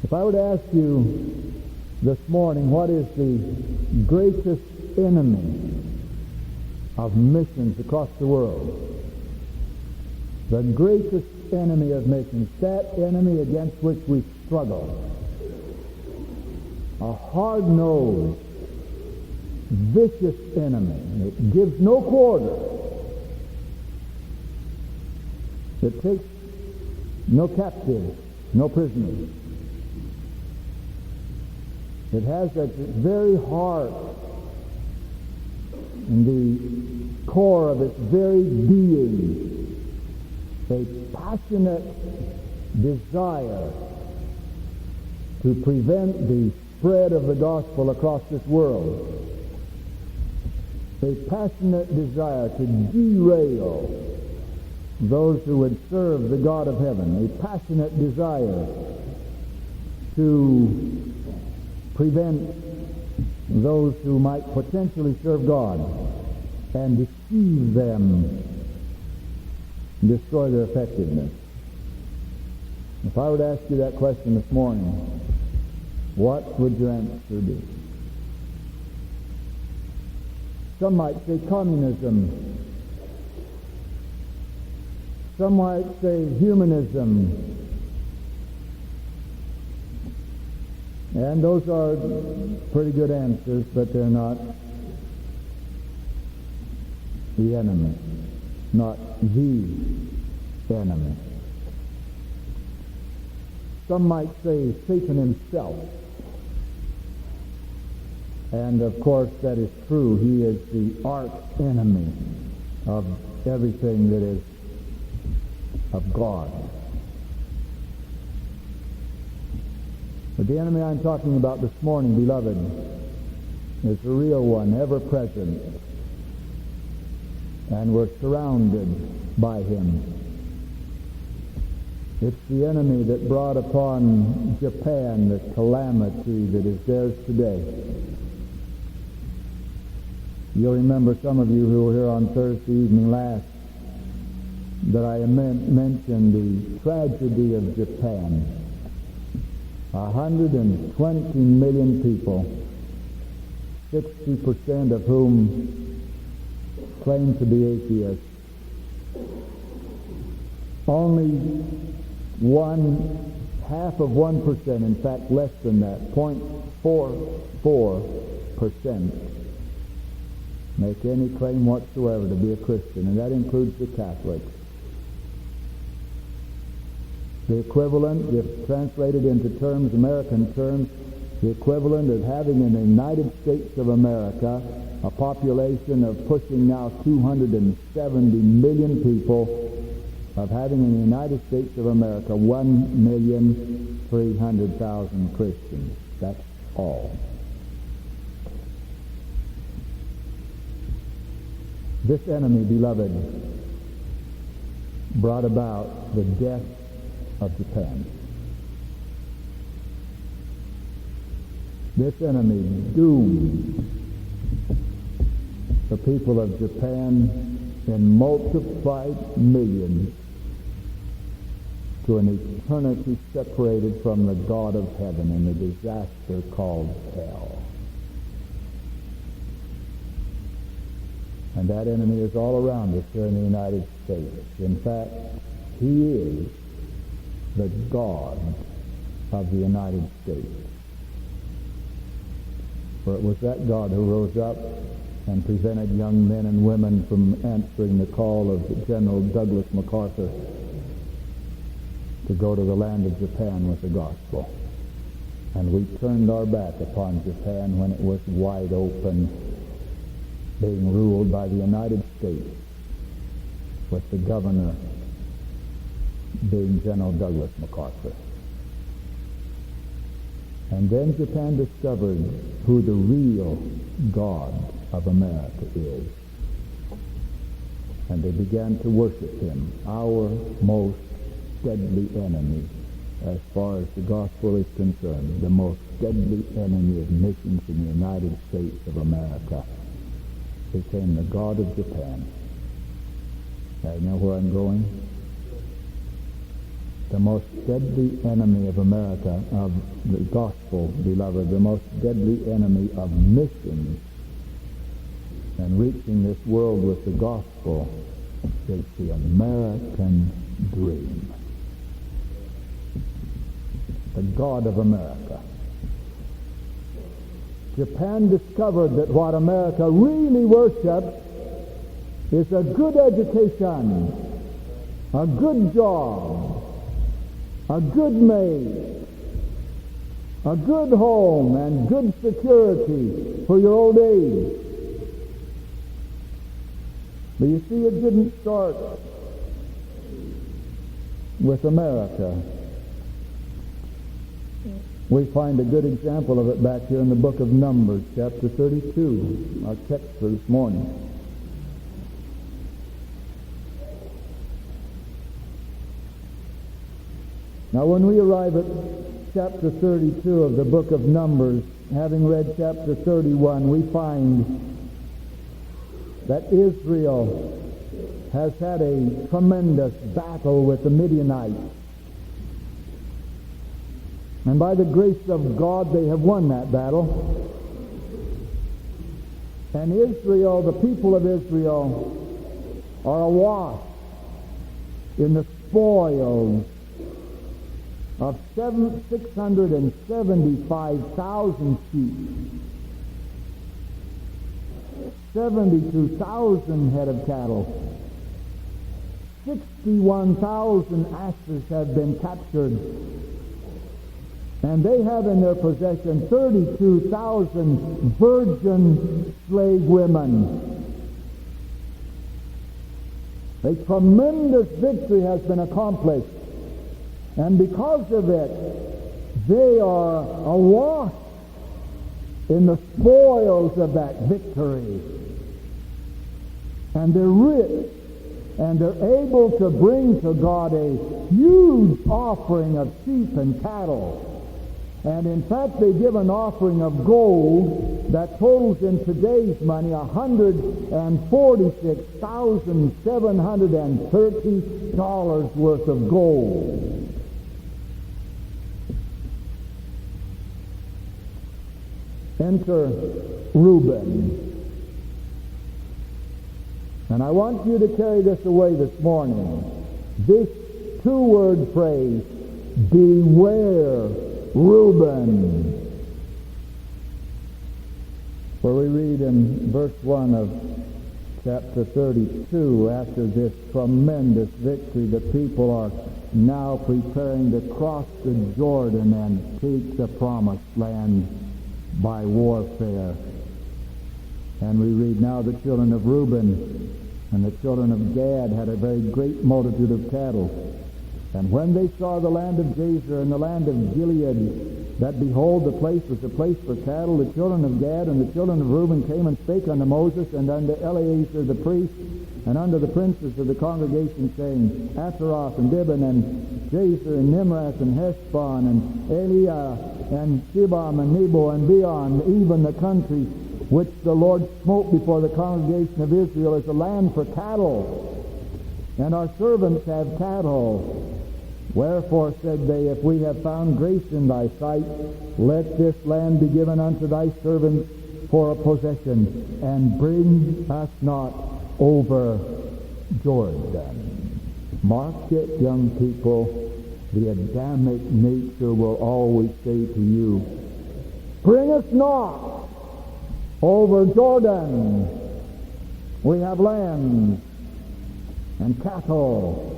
If I were to ask you this morning, what is the greatest enemy of missions across the world? The greatest enemy of missions, that enemy against which we struggle. A hard-nosed, vicious enemy. It gives no quarter. It takes no captives, no prisoners. It has at its very heart, in the core of its very being, a passionate desire to prevent the spread of the gospel across this world. A passionate desire to derail those who would serve the God of heaven. A passionate desire to prevent those who might potentially serve God and deceive them, destroy their effectiveness. If I were to ask you that question this morning, what would your answer be? Some might say communism. Some might say humanism. And those are pretty good answers, but they're not the enemy, not the enemy. Some might say Satan himself. And of course that is true. He is the arch enemy of everything that is of God. But the enemy I'm talking about this morning, beloved, is the real one, ever present. And we're surrounded by him. It's the enemy that brought upon Japan the calamity that is theirs today. You'll remember, some of you who were here on Thursday evening last, that I mentioned the tragedy of Japan. 120 million people, 60% of whom claim to be atheists. Only 0.5%, in fact less than that, 0.44%, make any claim whatsoever to be a Christian, and that includes the Catholics. The equivalent, if translated into terms, American terms, the equivalent of having in the United States of America a population of pushing now 270 million people, of having in the United States of America 1,300,000 Christians. That's all. This enemy, beloved, brought about the death of Japan. This enemy doomed the people of Japan in multiplied millions to an eternity separated from the God of heaven in a disaster called hell. And that enemy is all around us here in the United States. In fact, he is the God of the United States. For it was that God who rose up and prevented young men and women from answering the call of General Douglas MacArthur to go to the land of Japan with the gospel. And we turned our back upon Japan when it was wide open, being ruled by the United States, with the governor being General Douglas MacArthur. And then Japan discovered who the real God of America is. And they began to worship him, our most deadly enemy as far as the gospel is concerned, the most deadly enemy of missions in the United States of America, became the God of Japan. Now, you know where I'm going? The most deadly enemy of America, of the gospel, beloved, the most deadly enemy of missions and reaching this world with the gospel is the American dream. The God of America. Japan discovered that what America really worships is a good education, a good job, a good mate, a good home, and good security for your old age. But you see, it didn't start with America. We find a good example of it back here in the book of Numbers, chapter 32, our text for this morning. Now, when we arrive at chapter 32 of the book of Numbers, having read chapter 31, we find that Israel has had a tremendous battle with the Midianites. And by the grace of God, they have won that battle. And Israel, the people of Israel, are awash in the spoils of 675,000 sheep, 72,000 head of cattle, 61,000 asses have been captured, and they have in their possession 32,000 virgin slave women. A tremendous victory has been accomplished, and because of it, they are awash in the spoils of that victory. And they're rich, and they're able to bring to God a huge offering of sheep and cattle. And in fact, they give an offering of gold that totals in today's money $146,730 worth of gold. Enter Reuben. And I want you to carry this away this morning. This two-word phrase, beware Reuben. For we read in verse 1 of chapter 32, after this tremendous victory, the people are now preparing to cross the Jordan and take the promised land by warfare. And we read, now the children of Reuben and the children of Gad had a very great multitude of cattle. And when they saw the land of Jazer and the land of Gilead, that behold, the place was a place for cattle, the children of Gad and the children of Reuben came and spake unto Moses and unto Eleazar the priest and unto the princes of the congregation, saying, Asaroth and Dibon and Jazer and Nimrath and Heshbon and Eliah and Shibam and Nebo and Beon, even the country which the Lord smote before the congregation of Israel, is a land for cattle, and our servants have cattle. Wherefore, said they, if we have found grace in thy sight, let this land be given unto thy servants for a possession, and bring us not over Jordan. Mark it, young people, the Adamic nature will always say to you, bring us not over Jordan. We have land and cattle.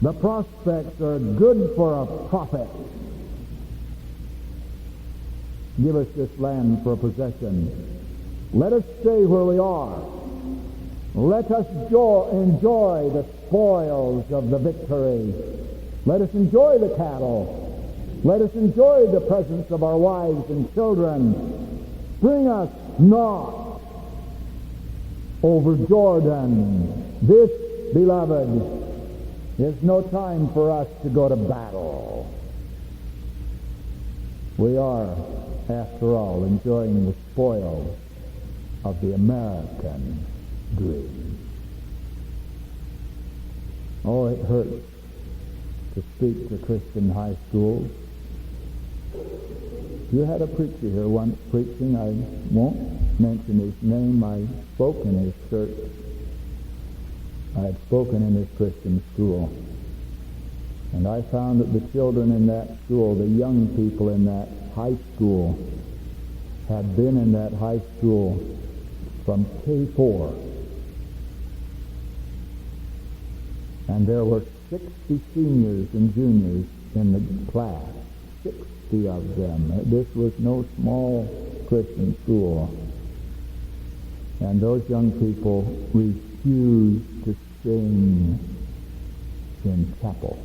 The prospects are good for a prophet. Give us this land for a possession. Let us stay where we are. Let us enjoy the spoils of the victory. Let us enjoy the cattle. Let us enjoy the presence of our wives and children. Bring us not over Jordan. This, beloved, is no time for us to go to battle. We are, after all, enjoying the spoils of the American dream. Oh, it hurts to speak to Christian high schools. You had a preacher here once preaching. I won't mention his name. I spoke in his church. I had spoken in his Christian school. And I found that the children in that school, the young people in that high school, had been in that high school from K4. And there were 60 seniors and juniors in the class. 60 of them. This was no small Christian school. And those young people refused to sing in chapel.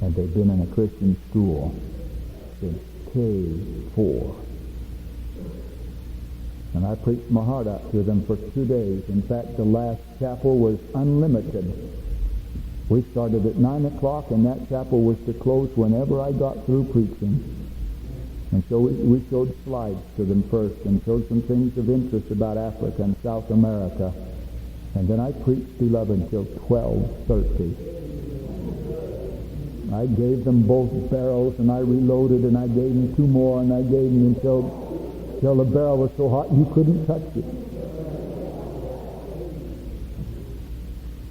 And they've been in a Christian school since K4. And I preached my heart out to them for 2 days. In fact, the last chapel was unlimited. We started at 9 o'clock, and that chapel was to close whenever I got through preaching. And so we showed slides to them first and showed some things of interest about Africa and South America. And then I preached, beloved, until 12:30. I gave them both barrels, and I reloaded, and I gave them 2 more, and I gave them until the barrel was so hot you couldn't touch it.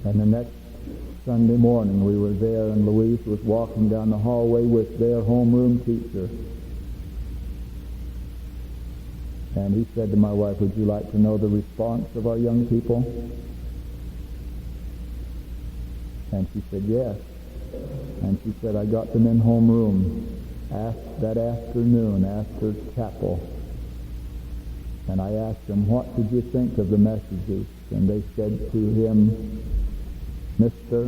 And the next Sunday morning we were there, and Louise was walking down the hallway with their homeroom teacher. And he said to my wife, "Would you like to know the response of our young people?" And she said, "Yes." And she said, "I got them in homeroom that afternoon after chapel. And I asked them, 'What did you think of the messages?' And they said to him, 'Mister,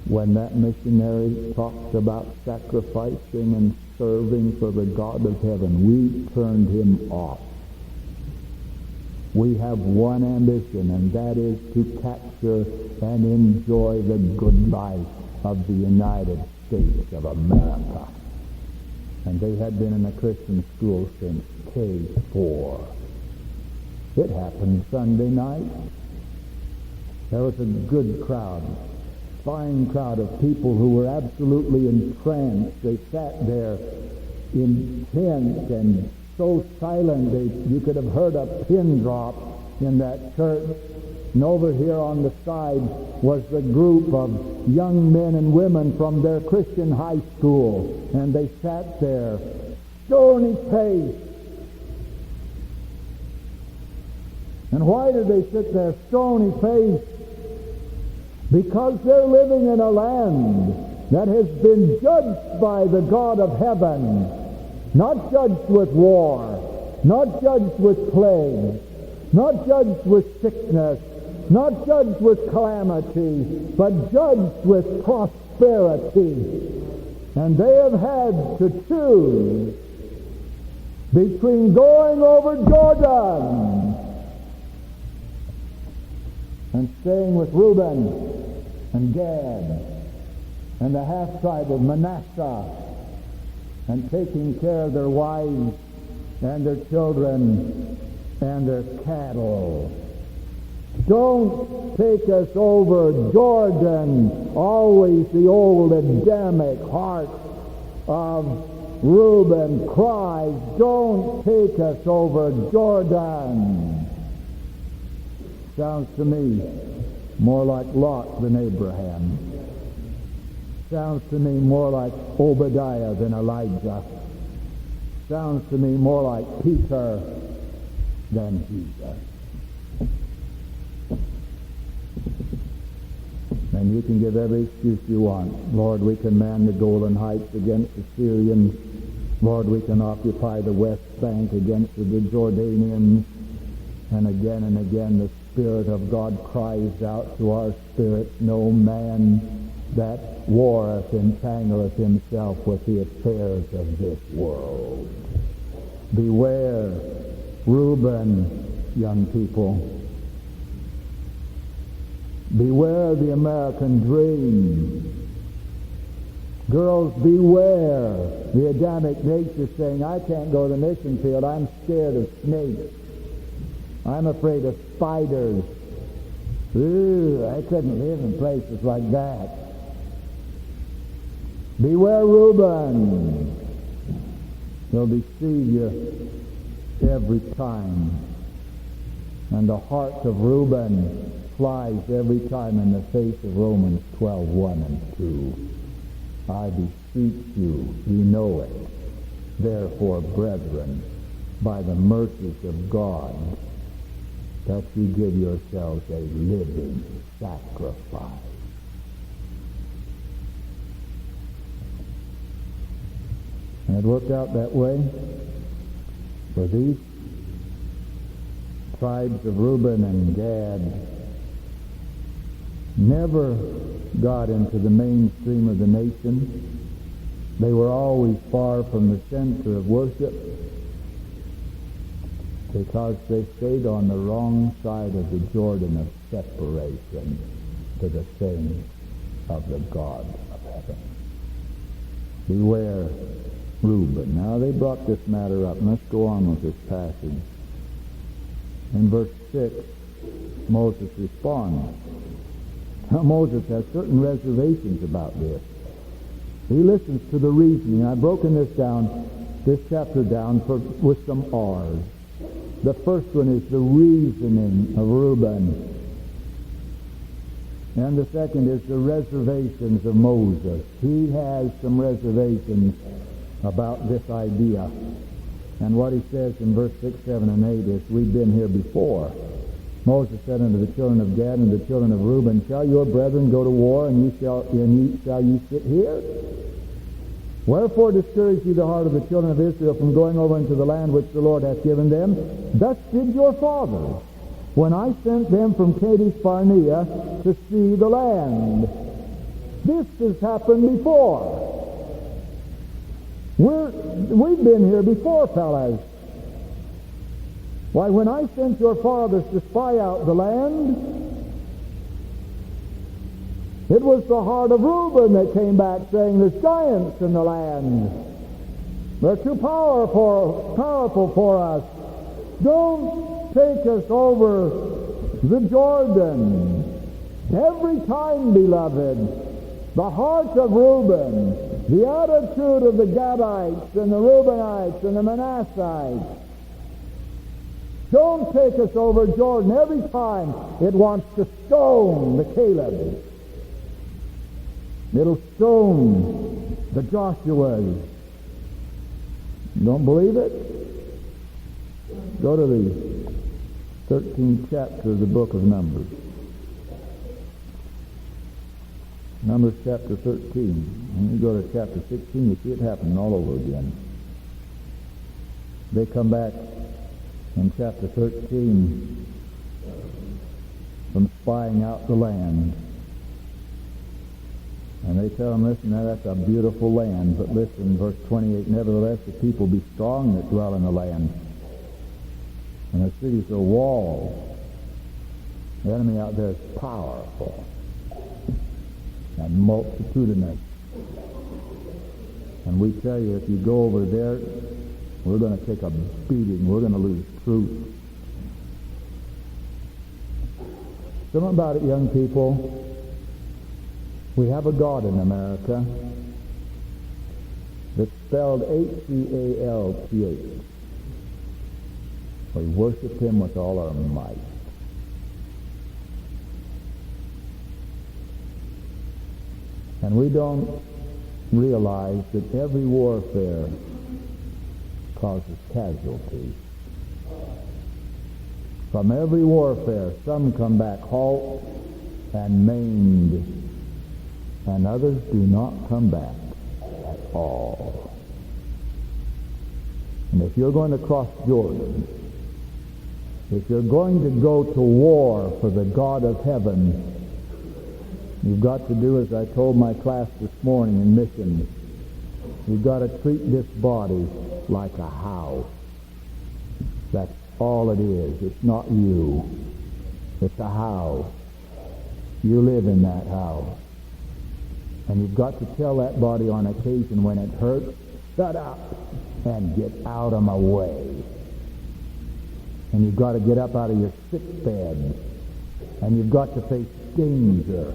when that missionary talked about sacrificing and serving for the God of heaven, we turned him off. We have one ambition, and that is to capture and enjoy the good life of the United States of America.'" And they had been in a Christian school since K4. It happened Sunday night. There was a good crowd, fine crowd of people who were absolutely entranced. They sat there intent and so silent you could have heard a pin drop in that church. And over here on the side was the group of young men and women from their Christian high school. And they sat there, stony faced. And why did they sit there stony faced? Because they're living in a land that has been judged by the God of heaven. Not judged with war, not judged with plague, not judged with sickness, not judged with calamity, but judged with prosperity. And they have had to choose between going over Jordan and staying with Reuben and Gad and the half-tribe of Manasseh and taking care of their wives and their children and their cattle. Don't take us over Jordan. Always the old Adamic heart of Reuben cries, "Don't take us over Jordan." Sounds to me more like Lot than Abraham. Sounds to me more like Obadiah than Elijah. Sounds to me more like Peter than Jesus. And you can give every excuse you want. Lord, we can man the Golan Heights against the Syrians. Lord, we can occupy the West Bank against the Jordanians. And again, the Spirit of God cries out to our spirits, "No man that warreth entangleth himself with the affairs of this world." Beware, Reuben, young people. Beware the American dream. Girls, beware the Adamic nature saying, "I can't go to the mission field. I'm scared of snakes. I'm afraid of spiders. Ooh, I couldn't live in places like that. Beware Reuben. He'll deceive you every time. And the heart of Reuben flies every time in the face of Romans 12:1 and 2. I beseech you, you know it. Therefore, brethren, by the mercies of God, that you give yourselves a living sacrifice. And it worked out that way for these tribes of Reuben and Gad never got into the mainstream of the nation. They were always far from the center of worship because they stayed on the wrong side of the Jordan of separation to the things of the God of heaven. Beware Reuben. Now they brought this matter up. Let's go on with this passage. In verse 6, Moses responds. Now Moses has certain reservations about this. He listens to the reasoning. I've broken this chapter down with some R's. The first one is the reasoning of Reuben. And the second is the reservations of Moses. He has some reservations about this idea. And what he says in verse 6, 7, and 8 is, we've been here before. Moses said unto the children of Gad and the children of Reuben, shall your brethren go to war, and shall ye sit here? Wherefore discourage ye the heart of the children of Israel from going over into the land which the Lord hath given them? Thus did your fathers, when I sent them from Kadesh Barnea to see the land. This has happened before. We've been here before, fellas. Why, when I sent your fathers to spy out the land, it was the heart of Reuben that came back saying, there's giants in the land. They're too powerful for us. Don't take us over the Jordan. Every time, beloved, the heart of Reuben, the attitude of the Gadites and the Reubenites and the Manassites, don't take us over Jordan. Every time it wants to stone the Caleb. It'll stone the Joshuas. Don't believe it? Go to the 13th chapter of the book of Numbers. Numbers chapter 13. When you go to chapter 16, you see it happening all over again. They come back in chapter 13 from spying out the land. And they tell them, listen, now that's a beautiful land. But listen, verse 28, nevertheless, the people be strong that dwell in the land. And the cities are walled. The enemy out there is powerful and multitudinous. And we tell you, if you go over there, we're going to take a beating. We're going to lose truth. Something about it, young people. We have a God in America that's spelled H-E-A-L-T-H. We worship him with all our might. And we don't realize that every warfare causes casualties. From every warfare, some come back halt and maimed, and others do not come back at all. And if you're going to cross Jordan, if you're going to go to war for the God of heaven, you've got to do as I told my class this morning in missions. You've got to treat this body like a house. That's all it is. It's not you. It's a house. You live in that house. And you've got to tell that body on occasion when it hurts, shut up and get out of my way. And you've got to get up out of your sick bed And you've got to face danger.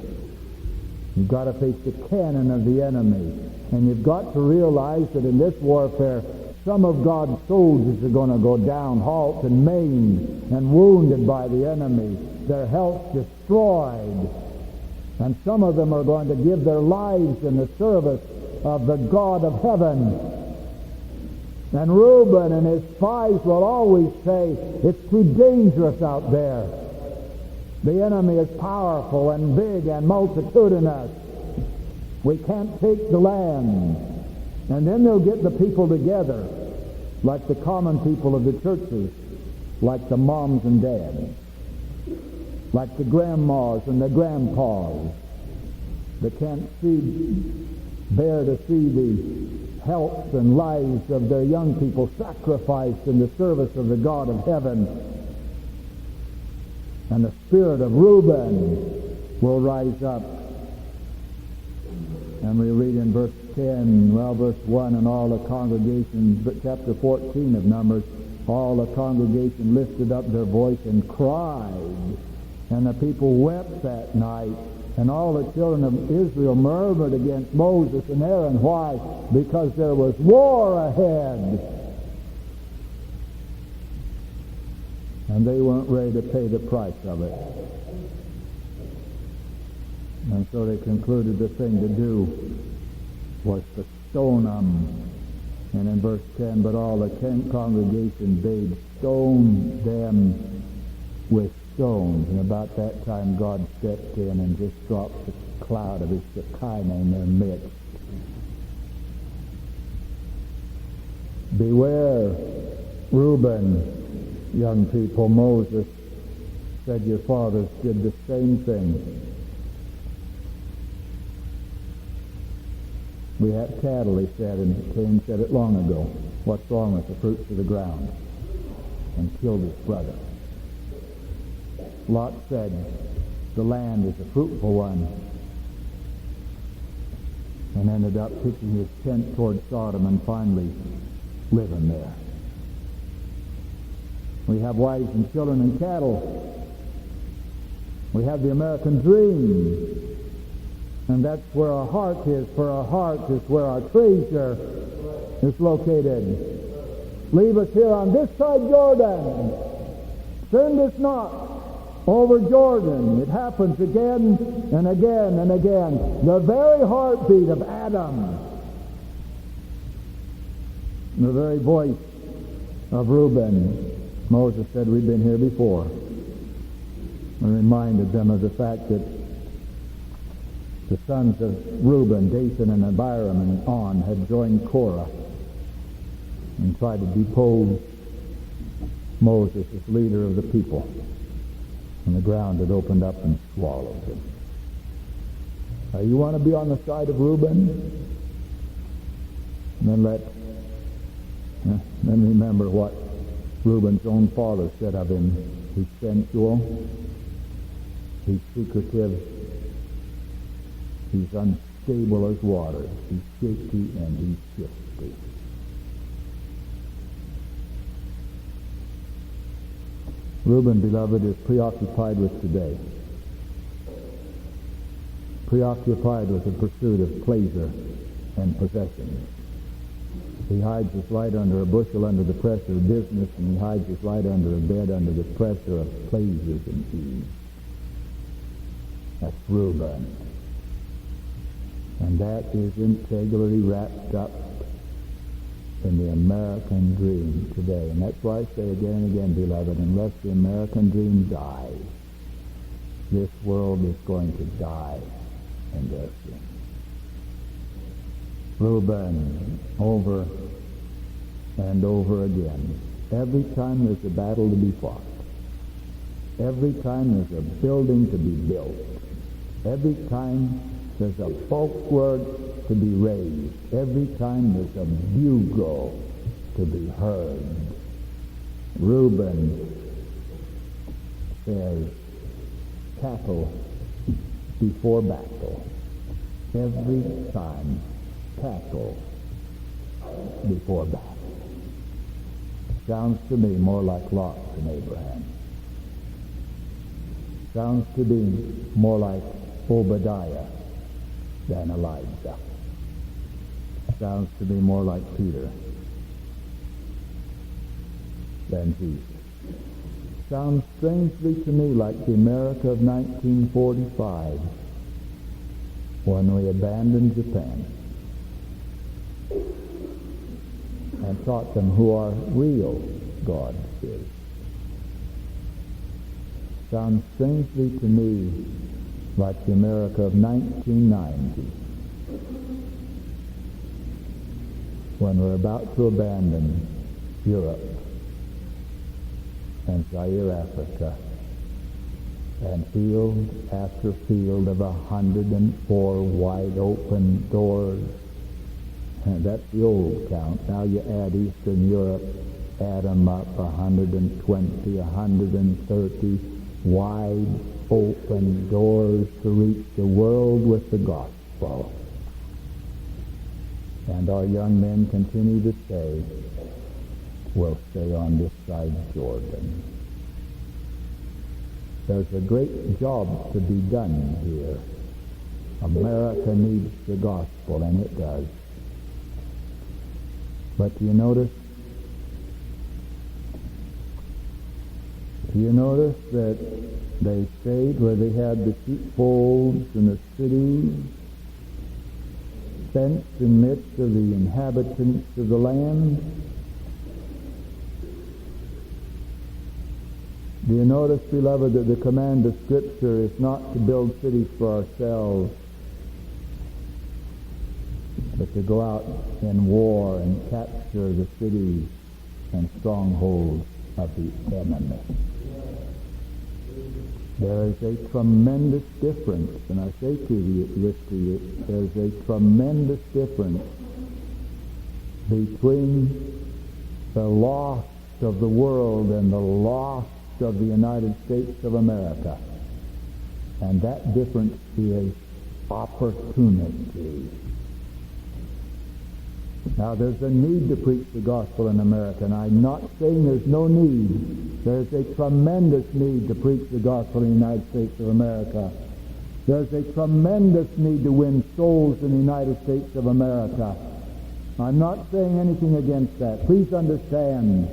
You've got to face the cannon of the enemy. And you've got to realize that in this warfare, some of God's soldiers are going to go down, halt and maimed and wounded by the enemy, their health destroyed. And some of them are going to give their lives in the service of the God of heaven. And Reuben and his spies will always say, it's too dangerous out there. The enemy is powerful and big and multitudinous. We can't take the land. And then they'll get the people together, like the common people of the churches, like the moms and dads, like the grandmas and the grandpas that can't bear to see the health and lives of their young people sacrificed in the service of the God of heaven. And the spirit of Reuben will rise up. And we read in verse 10, verse 1, and all the congregation, chapter 14 of Numbers, all the congregation lifted up their voice and cried. And the people wept that night. And all the children of Israel murmured against Moses and Aaron. Why? Because there was war ahead. And they weren't ready to pay the price of it. And so they concluded the thing to do was to stone them. And in verse 10, but all the congregation bade stone them with stones. And about that time God stepped in and just dropped a cloud of his Shekinah in their midst. Beware, Reuben, young people. Moses said your fathers did the same thing. We have cattle, he said, and Cain said it long ago. What's wrong with the fruits of the ground? And killed his brother. Lot said, the land is a fruitful one, and ended up pitching his tent toward Sodom and finally living there. We have wives and children and cattle. We have the American dream. And that's where our heart is, for our heart is where our treasure is located. Leave us here on this side Jordan. Send us not over Jordan. It happens again and again and again. The very heartbeat of Adam. The very voice of Reuben. Moses said, we've been here before. And reminded them of the fact that the sons of Reuben, Dathan and Abiram and On, had joined Korah and tried to depose Moses as leader of the people. And the ground had opened up and swallowed him. Now, you want to be on the side of Reuben? And then remember what Reuben's own father said of him. He's sensual, he's secretive, he's unstable as water, he's shaky and he's shifty. Reuben, beloved, is preoccupied with today. Preoccupied with the pursuit of pleasure and possessions. He hides his light under a bushel under the pressure of business, and he hides his light under a bed under the pressure of pleasures and ease. That's Reuben. And that is integrally wrapped up in the American dream today. And that's why I say again and again, beloved, unless the American dream dies, this world is going to die in their sin. Reuben, over and over again. Every time there's a battle to be fought, every time there's a building to be built, every time there's a bulwark to be raised, every time there's a bugle to be heard, Reuben says, cattle before battle. Every time, cattle before battle. Sounds to me more like Lot than Abraham. Sounds to be more like Obadiah than Elijah. Sounds to be more like Peter than Jesus. Sounds strangely to me like the America of 1945 when we abandoned Japan and taught them who our real God is. Sounds strangely to me like the America of 1990 when we're about to abandon Europe and Zaire, Africa, and field after field of 104 wide open doors. And that's the old count. Now you add Eastern Europe, add them up, 120, 130 wide open doors to reach the world with the gospel. And our young men continue to say, we'll stay on this side of Jordan. There's a great job to be done here. America needs the gospel, and it does. But do you notice that they stayed where they had the sheepfolds and the cities, fenced in the midst of the inhabitants of the land? Do you notice, beloved, that the command of Scripture is not to build cities for ourselves, but to go out in war and capture the cities and strongholds of the enemy? There is a tremendous difference, and I say to you, there's a tremendous difference between the lost of the world and the lost of the United States of America. And that difference is opportunity. Now, there's a need to preach the gospel in America, and I'm not saying there's no need. There's a tremendous need to preach the gospel in the United States of America. There's a tremendous need to win souls in the United States of America. I'm not saying anything against that. Please understand.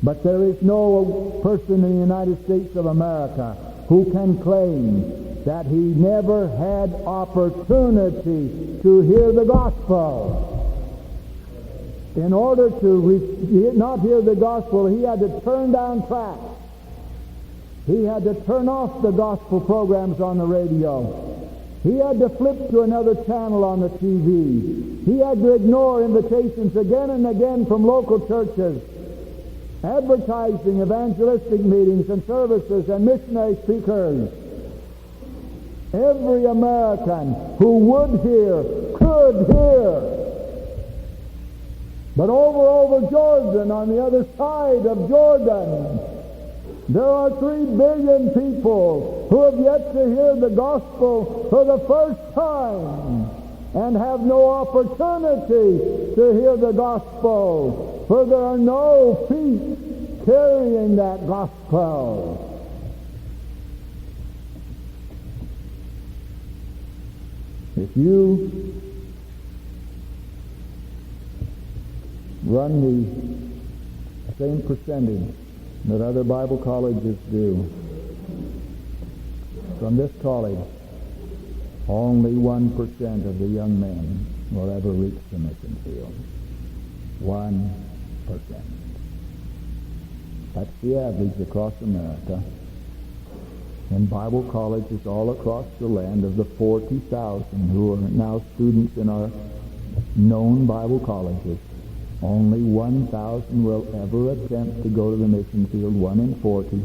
But there is no person in the United States of America who can claim that he never had opportunity to hear the gospel. In order to not hear the gospel, he had to turn down tracks. He had to turn off the gospel programs on the radio. He had to flip to another channel on the TV. He had to ignore invitations again and again from local churches, advertising evangelistic meetings and services and missionary speakers. Every American who would hear could hear. But over Jordan, on the other side of Jordan, there are 3 billion people who have yet to hear the gospel for the first time and have no opportunity to hear the gospel, for there are no feet carrying that gospel. If you run the same percentage that other Bible colleges do, from this college, only 1% of the young men will ever reach the mission field. 1%. That's the average across America. In Bible colleges all across the land, of the 40,000 who are now students in our known Bible colleges, only 1,000 will ever attempt to go to the mission field, 1 in 40.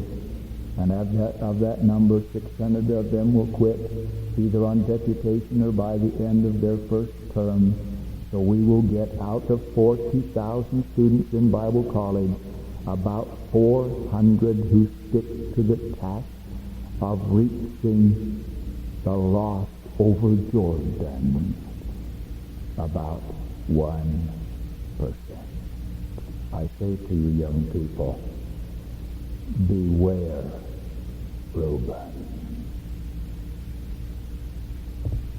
And of that number, 600 of them will quit, either on deputation or by the end of their first term. So we will get out of 40,000 students in Bible college about 400 who stick to the task of reaching the lost over Jordan. About 1%. I say to you, young people, beware Reuben.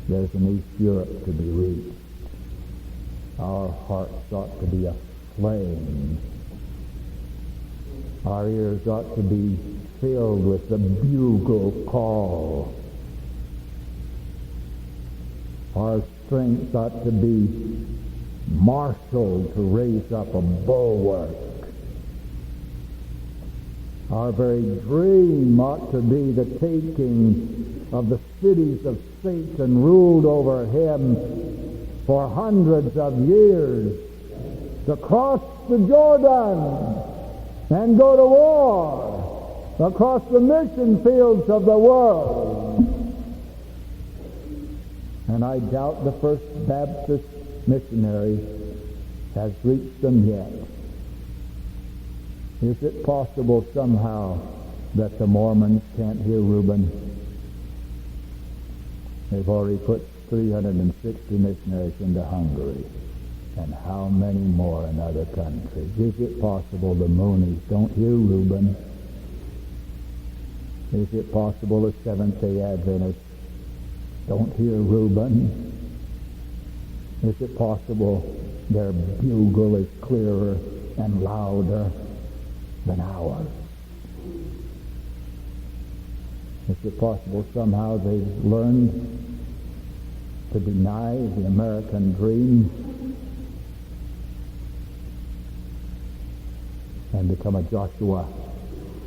There's an East Europe to be reached. Our hearts ought to be aflame. Our ears ought to be filled with the bugle call. Our strength ought to be marshaled to raise up a bulwark. Our very dream ought to be the taking of the cities of Satan ruled over him for hundreds of years, to cross the Jordan and go to war across the mission fields of the world. And I doubt the first Baptist missionary has reached them yet. Is it possible somehow that the Mormons can't hear Reuben? They've already put 360 missionaries into Hungary, and how many more in other countries? Is it possible the Moonies don't hear Reuben? Is it possible the Seventh-day Adventists don't hear Reuben? Is it possible their bugle is clearer and louder than ours? Is it possible somehow they've learned to deny the American dream and become a Joshua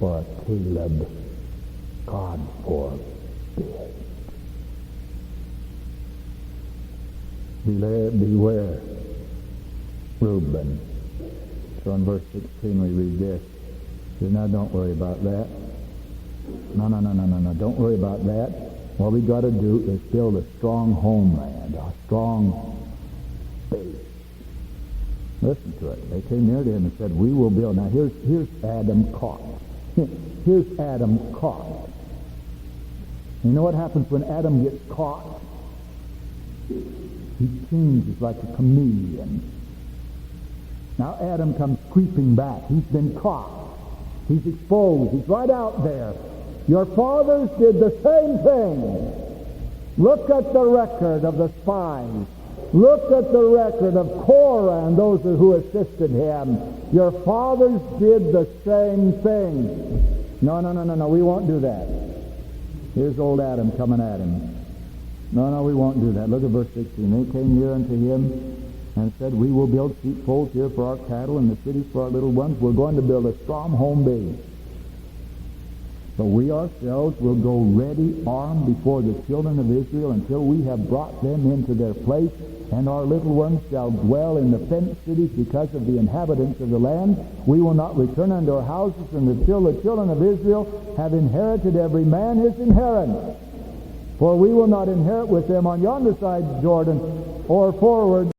or a Caleb? God forbid. Beware, Reuben. So in verse 16 we read this. Now don't worry about that. No, don't worry about that. What we got to do is build a strong homeland, a strong base. Listen to it. They came near to him and said, we will build. Now here's Adam caught. Here's Adam caught. You know what happens when Adam gets caught? He changes like a chameleon. Now Adam comes creeping back. He's been caught. He's exposed. He's right out there. Your fathers did the same thing. Look at the record of the spies. Look at the record of Korah and those who assisted him. Your fathers did the same thing. No, we won't do that. Here's old Adam coming at him. No, we won't do that. Look at verse 16. They came near unto him and said, we will build sheepfolds here for our cattle and the cities for our little ones. We're going to build a strong home base. So we ourselves will go ready armed before the children of Israel until we have brought them into their place, and our little ones shall dwell in the fenced cities because of the inhabitants of the land. We will not return unto our houses until the children of Israel have inherited every man his inheritance. For we will not inherit with them on yonder side Jordan or forward